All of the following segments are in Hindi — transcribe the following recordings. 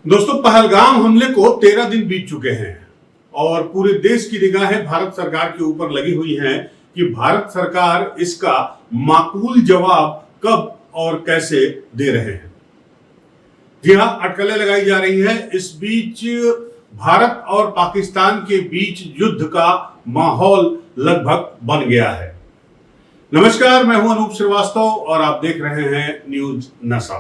दोस्तों, पहलगाम हमले को 13 दिन बीत चुके हैं और पूरे देश की निगाहें भारत सरकार के ऊपर लगी हुई हैं कि भारत सरकार इसका माकूल जवाब कब और कैसे दे रहे हैं। जी हां, अटकलें लगाई जा रही है। इस बीच भारत और पाकिस्तान के बीच युद्ध का माहौल लगभग बन गया है। नमस्कार, मैं हूं अनूप श्रीवास्तव और आप देख रहे हैं न्यूज नशा।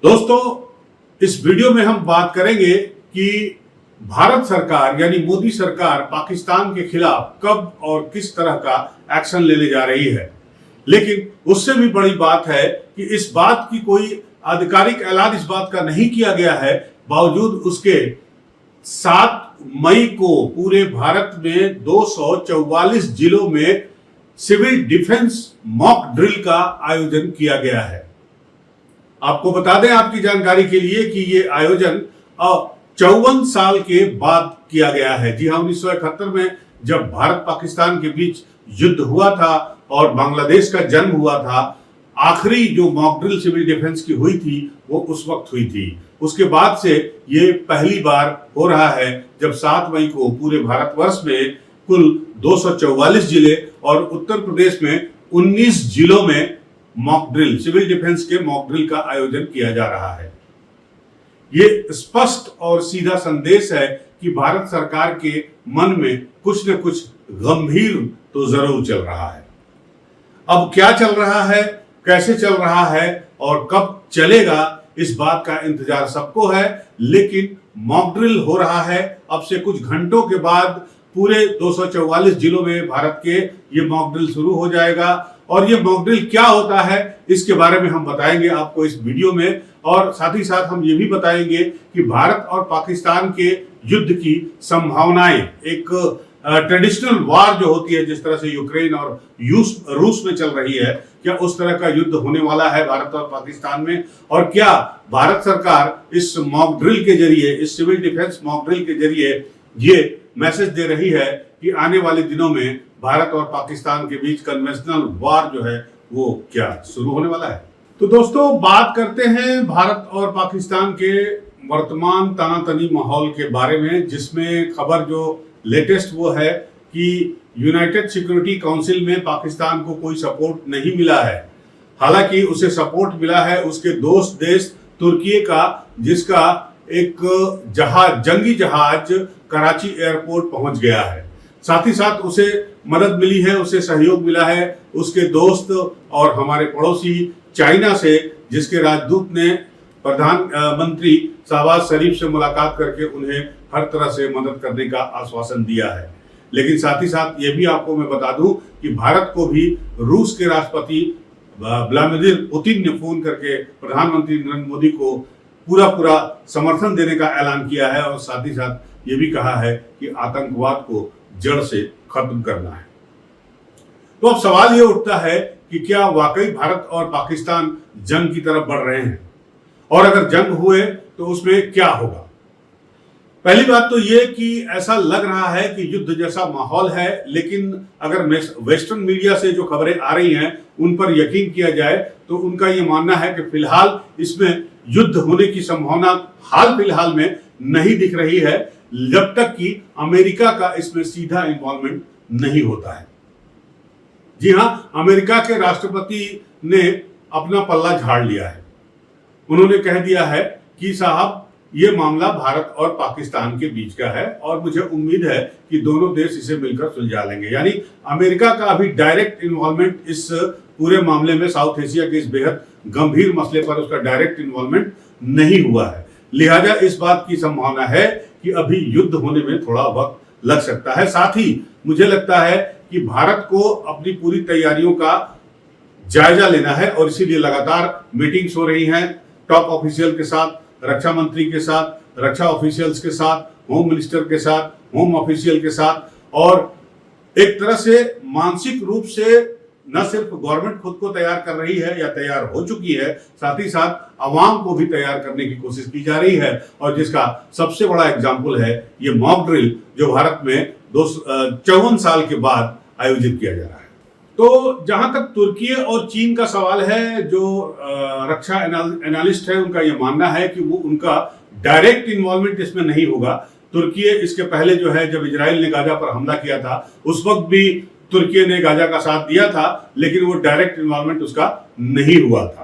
दोस्तों, इस वीडियो में हम बात करेंगे कि भारत सरकार यानी मोदी सरकार पाकिस्तान के खिलाफ कब और किस तरह का एक्शन लेने जा रही है। लेकिन उससे भी बड़ी बात है कि इस बात की कोई आधिकारिक ऐलान इस बात का नहीं किया गया है, बावजूद उसके 7 मई को पूरे भारत में 244 जिलों में सिविल डिफेंस मॉक ड्रिल का आयोजन किया गया है। आपको बता दें आपकी जानकारी के लिए कि ये आयोजन 54 साल के बाद किया गया है। जी हां, 1971 में जब भारत पाकिस्तान के बीच युद्ध हुआ था और बांग्लादेश का जन्म हुआ था, आखिरी जो मॉक ड्रिल सिविल डिफेंस की हुई थी वो उस वक्त हुई थी। उसके बाद से ये पहली बार हो रहा है जब 7 मई को पूरे भारतवर्ष में कुल 244 जिले और उत्तर प्रदेश में 19 जिलों में मॉक ड्रिल सिविल डिफेंस के मॉक ड्रिल का आयोजन किया जा रहा है। ये स्पष्ट और सीधा संदेश है कि भारत सरकार के मन में कुछ न कुछ गंभीर तो जरूर चल रहा है। अब क्या चल रहा है, कैसे चल रहा है और कब चलेगा, इस बात का इंतजार सबको है। लेकिन मॉक ड्रिल हो रहा है। अब से कुछ घंटों के बाद पूरे 244 जिलों में भारत के ये मॉक ड्रिल शुरू हो जाएगा और ये मॉक ड्रिल क्या होता है इसके बारे में हम बताएंगे आपको इस वीडियो में। और साथ ही साथ हम ये भी बताएंगे कि भारत और पाकिस्तान के युद्ध की संभावनाएं, एक ट्रेडिशनल वार जो होती है जिस तरह से यूक्रेन और रूस में चल रही है, क्या उस तरह का युद्ध होने वाला है भारत और पाकिस्तान में, और क्या भारत सरकार इस मॉक ड्रिल के जरिए, इस सिविल डिफेंस मॉक ड्रिल के जरिए ये मैसेज दे रही है कि आने वाले दिनों में भारत और पाकिस्तान के बीच कन्वेंशनल वार जो है वो क्या शुरू होने वाला है। तो दोस्तों, बात करते हैं भारत और पाकिस्तान के वर्तमान तनातनी माहौल के बारे में, जिसमें खबर जो लेटेस्ट वो है कि यूनाइटेड सिक्योरिटी काउंसिल में पाकिस्तान को कोई सपोर्ट नहीं मिला है। हालांकि उसे सपोर्ट मिला है उसके दोस्त देश तुर्की का, जिसका एक जंगी जहाज कराची एयरपोर्ट पहुंच गया है। साथ ही साथ उसे मदद मिली है, उसे सहयोग मिला है उसके दोस्त और हमारे पड़ोसी चाइना से, जिसके राजदूत ने प्रधानमंत्री शहबाज शरीफ से मुलाकात करके उन्हें हर तरह से मदद करने का आश्वासन दिया है। लेकिन साथ ही साथ ये भी आपको मैं बता दूं कि भारत को भी रूस के राष्ट्रपति व्लादिमीर पुतिन ने फोन करके प्रधानमंत्री नरेंद्र मोदी को पूरा समर्थन देने का ऐलान किया है और साथ ही साथ ये भी कहा है कि आतंकवाद को जड़ से खत्म करना है। तो अब सवाल ये उठता है कि क्या वाकई भारत और पाकिस्तान जंग की तरफ बढ़ रहे हैं, और अगर जंग हुए तो उसमें क्या होगा। पहली बात तो ये कि ऐसा लग रहा है कि युद्ध जैसा माहौल है, लेकिन अगर वेस्टर्न मीडिया से जो खबरें आ रही हैं उन पर यकीन किया जाए तो उनका ये मानना है कि फिलहाल इसमें युद्ध होने की संभावना हाल फिलहाल में नहीं दिख रही है, जब तक कि अमेरिका का इसमें सीधा इन्वॉल्वमेंट नहीं होता है। जी हां, अमेरिका के राष्ट्रपति ने अपना पल्ला झाड़ लिया है। उन्होंने कह दिया है कि साहब, ये मामला भारत और पाकिस्तान के बीच का है और मुझे उम्मीद है कि दोनों देश इसे मिलकर सुलझा लेंगे। यानी अमेरिका का अभी डायरेक्ट इन्वॉल्वमेंट इस पूरे मामले में, साउथ एशिया के इस बेहद गंभीर मसले पर उसका डायरेक्ट इन्वॉल्वमेंट नहीं हुआ है। लिहाजा इस बात की संभावना है कि अभी युद्ध होने में थोड़ा वक्त लग सकता है। साथ ही मुझे लगता है कि भारत को अपनी पूरी तैयारियों का जायजा लेना है और इसीलिए लगातार मीटिंग्स हो रही हैं टॉप ऑफिशियल के साथ, रक्षा मंत्री के साथ, रक्षा ऑफिशियल्स के साथ, होम मिनिस्टर के साथ, होम ऑफिशियल के साथ, और एक तरह से मानसिक रूप से न सिर्फ गवर्नमेंट खुद को तैयार कर रही है या तैयार हो चुकी है, साथ ही साथ अवाम को भी तैयार करने की कोशिश की जा रही है, और जिसका सबसे बड़ा एग्जाम्पल है ये मॉक ड्रिल जो भारत में 54 साल के बाद आयोजित किया जा रहा है। तो जहां तक तुर्की और चीन का सवाल है, जो रक्षा एनालिस्ट है उनका यह मानना है कि वो उनका डायरेक्ट इन्वॉल्वमेंट इसमें नहीं होगा। तुर्की इसके पहले जो है जब इजराइल ने गाजा पर हमला किया था उस वक्त भी तुर्की ने गाजा का साथ दिया था, लेकिन वो डायरेक्ट इन्वॉल्वमेंट उसका नहीं हुआ था।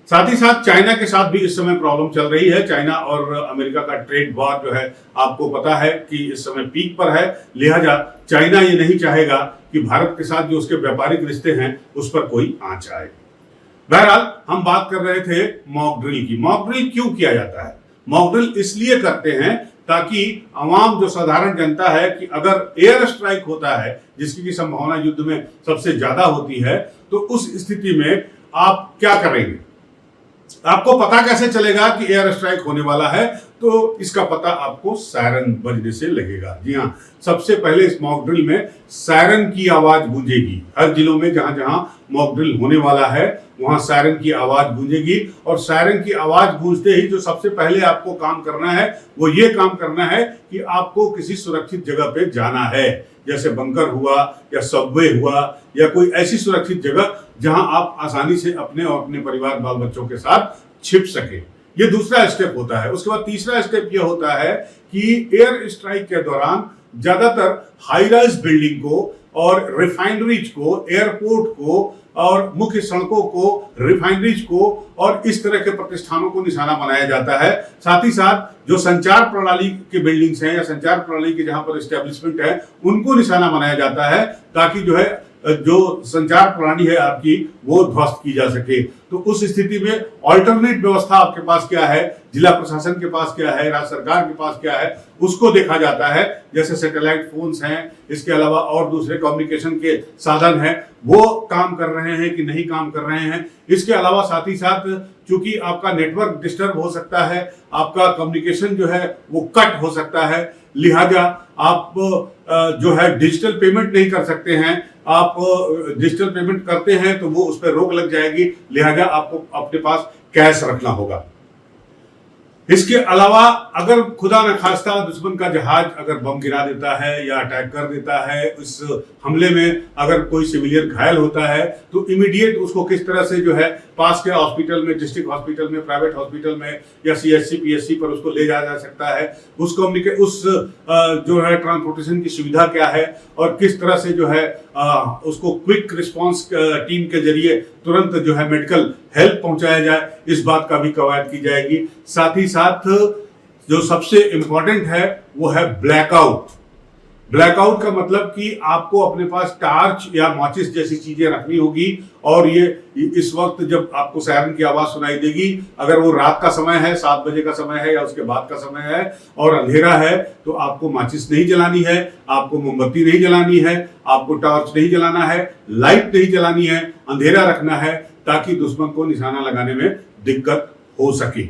साथ ही साथ चाइना के साथ भी इस समय प्रॉब्लम चल रही है। चाइना और अमेरिका का ट्रेड वॉर जो है आपको पता है कि इस समय पीक पर है, लिहाजा चाइना ये नहीं चाहेगा कि भारत के साथ जो उसके व्यापारिक रिश्ते हैं उस पर कोई आंच आए। बहरहाल हम बात कर रहे थे मॉक ड्रिल की। मॉक ड्रिल क्यों किया जाता है? मॉक ड्रिल इसलिए करते हैं ताकि आवाम जो साधारण जनता है कि अगर एयर स्ट्राइक होता है जिसकी की संभावना युद्ध में सबसे ज्यादा होती है, तो उस स्थिति में आप क्या करेंगे? आपको पता कैसे चलेगा कि एयर स्ट्राइक होने वाला है? तो इसका पता आपको सायरन बजने से लगेगा। जी हाँ, सबसे पहले इस मॉक ड्रिल में सायरन की आवाज गूंजेगी। हर जिलों में जहां जहां मॉक ड्रिल होने वाला है वहां सायरन की आवाज गूंजेगी, और सायरन की आवाज गूंजते ही जो सबसे पहले आपको काम करना है वो ये काम करना है कि आपको किसी सुरक्षित जगह पे जाना है, जैसे बंकर हुआ या सबवे हुआ या कोई ऐसी सुरक्षित जगह जहां आप आसानी से अपने और अपने परिवार बाल बच्चों के साथ छिप सके। ये दूसरा स्टेप होता है। उसके बाद तीसरा स्टेप ये होता है कि एयर स्ट्राइक के दौरान ज्यादातर हाई राइज बिल्डिंग को और रिफाइनरीज को, एयरपोर्ट को और मुख्य सड़कों को, रिफाइनरीज को और इस तरह के प्रतिष्ठानों को निशाना बनाया जाता है। साथ ही साथ जो संचार प्रणाली के बिल्डिंग्स हैं या संचार प्रणाली के जहां पर एस्टेब्लिशमेंट है उनको निशाना बनाया जाता है, ताकि जो है जो संचार प्रणाली है आपकी वो ध्वस्त की जा सके। तो उस स्थिति में ऑल्टरनेट व्यवस्था आपके पास क्या है, जिला प्रशासन के पास क्या है, राज्य सरकार के पास क्या है, उसको देखा जाता है। जैसे सैटेलाइट फोन्स हैं, इसके अलावा और दूसरे कम्युनिकेशन के साधन हैं, वो काम कर रहे हैं कि नहीं काम कर रहे हैं। इसके अलावा साथ ही साथ चूंकि आपका नेटवर्क डिस्टर्ब हो सकता है, आपका कम्युनिकेशन जो है वो कट हो सकता है, लिहाजा आप जो है डिजिटल पेमेंट नहीं कर सकते हैं। आप डिजिटल पेमेंट करते हैं तो वो उस पर रोक लग जाएगी, लिहाजा आपको अपने पास कैश रखना होगा। इसके अलावा अगर खुदा न खास्ता दुश्मन का जहाज अगर बम गिरा देता है या अटैक कर देता है, इस हमले में अगर कोई सिविलियन घायल होता है तो इमीडिएट उसको किस तरह से जो है पास के हॉस्पिटल में, डिस्ट्रिक्ट हॉस्पिटल में, प्राइवेट हॉस्पिटल में या सीएचसी पीएचसी पर उसको ले जाया जा सकता है। उसको उस जो है ट्रांसपोर्टेशन की सुविधा क्या है और किस तरह से जो है उसको क्विक रिस्पांस टीम के जरिए तुरंत जो है मेडिकल हेल्प पहुंचाया जाए, इस बात का भी कवायद की जाएगी। साथ ही साथ जो सबसे इंपॉर्टेंट है वो है ब्लैकआउट। ब्लैकआउट का मतलब कि आपको अपने पास टार्च या माचिस जैसी चीजें रखनी होगी, और ये इस वक्त जब आपको सायरन की आवाज सुनाई देगी, अगर वो रात का समय है, 7 बजे का समय है या उसके बाद का समय है और अंधेरा है, तो आपको माचिस नहीं जलानी है, आपको मोमबत्ती नहीं जलानी है, आपको टॉर्च नहीं जलाना है, लाइट नहीं जलानी है, अंधेरा रखना है ताकि दुश्मन को निशाना लगाने में दिक्कत हो सके।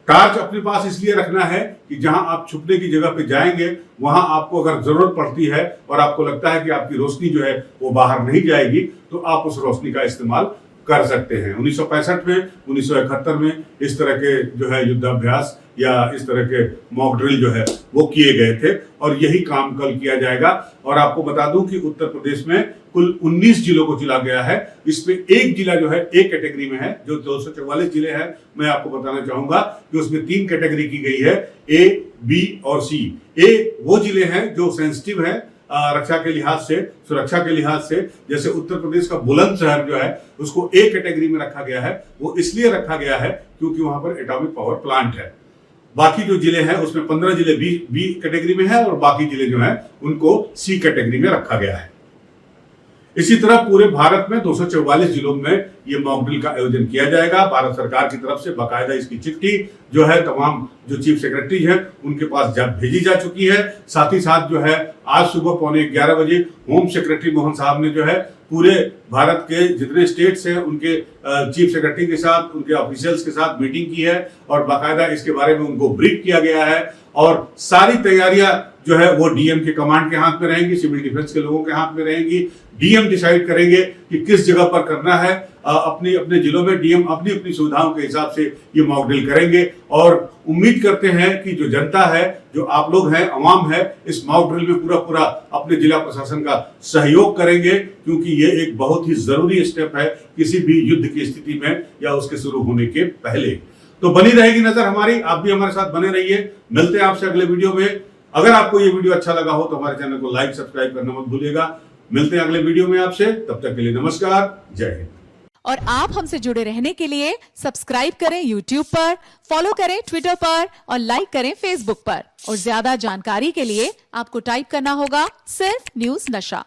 टार्च अपने पास इसलिए रखना है कि जहां आप छुपने की जगह पे जाएंगे वहां आपको अगर जरूरत पड़ती है और आपको लगता है कि आपकी रोशनी जो है वो बाहर नहीं जाएगी, तो आप उस रोशनी का इस्तेमाल कर सकते हैं। 1965 में, 1971 में इस तरह के जो है युद्धाभ्यास या इस तरह के मॉक ड्रिल जो है वो किए गए थे, और यही काम कल किया जाएगा। और आपको बता दूं कि उत्तर प्रदेश में कुल 19 जिलों को चुना गया है। इसमें एक जिला जो है एक कैटेगरी में है, जो 244 जिले हैं। मैं आपको बताना चाहूंगा कि उसमें 3 कैटेगरी की गई है, ए, बी और सी। ए वो जिले हैं जो सेंसिटिव है रक्षा के लिहाज से, सुरक्षा के लिहाज से। जैसे उत्तर प्रदेश का बुलंदशहर जो है उसको ए कैटेगरी में रखा गया है। वो इसलिए रखा गया है क्योंकि वहां पर एटॉमिक पावर प्लांट है। बाकी जो जिले हैं उसमें 15 जिले बी कैटेगरी में है और बाकी जिले जो हैं उनको सी कैटेगरी में रखा गया है। इसी तरह पूरे भारत में 244 जिलों में ये मॉक ड्रिल का आयोजन किया जाएगा। भारत सरकार की तरफ से बाकायदा इसकी चिट्ठी जो है तमाम जो चीफ सेक्रेटरी हैं उनके पास भेजी जा चुकी है। साथ ही साथ जो है आज सुबह 11:15 बजे होम सेक्रेटरी मोहन साहब ने जो है पूरे भारत के जितने स्टेट्स हैं उनके चीफ सेक्रेटरी के साथ, उनके ऑफिशियल्स के साथ मीटिंग की है और बाकायदा इसके बारे में उनको ब्रीफ किया गया है। और सारी तैयारियां जो है वो डीएम के कमांड के हाथ में रहेंगी, सिविल डिफेंस के लोगों के हाथ में रहेंगी। डीएम डिसाइड करेंगे कि किस जगह पर करना है। अपने अपने जिलों में डीएम अपनी अपनी सुविधाओं के हिसाब से ये मॉक ड्रिल करेंगे। और उम्मीद करते हैं कि जो जनता है, जो आप लोग हैं, अवाम है, इस मॉक ड्रिल में पूरा अपने जिला प्रशासन का सहयोग करेंगे, क्योंकि ये एक बहुत ही जरूरी स्टेप है किसी भी युद्ध की स्थिति में या उसके शुरू होने के पहले। तो बनी रहेगी नजर हमारी, आप भी हमारे साथ बने रहिए। मिलते हैं आपसे अगले वीडियो में। अगर आपको ये वीडियो अच्छा लगा हो तो हमारे चैनल को लाइक सब्सक्राइब करना मत भूलिएगा। मिलते हैं अगले वीडियो में आपसे, तब तक के लिए नमस्कार, जय हिंद। और आप हमसे जुड़े रहने के लिए सब्सक्राइब करें YouTube पर, फॉलो करें Twitter पर और लाइक करें Facebook पर। और ज्यादा जानकारी के लिए आपको टाइप करना होगा सिर्फ न्यूज नशा।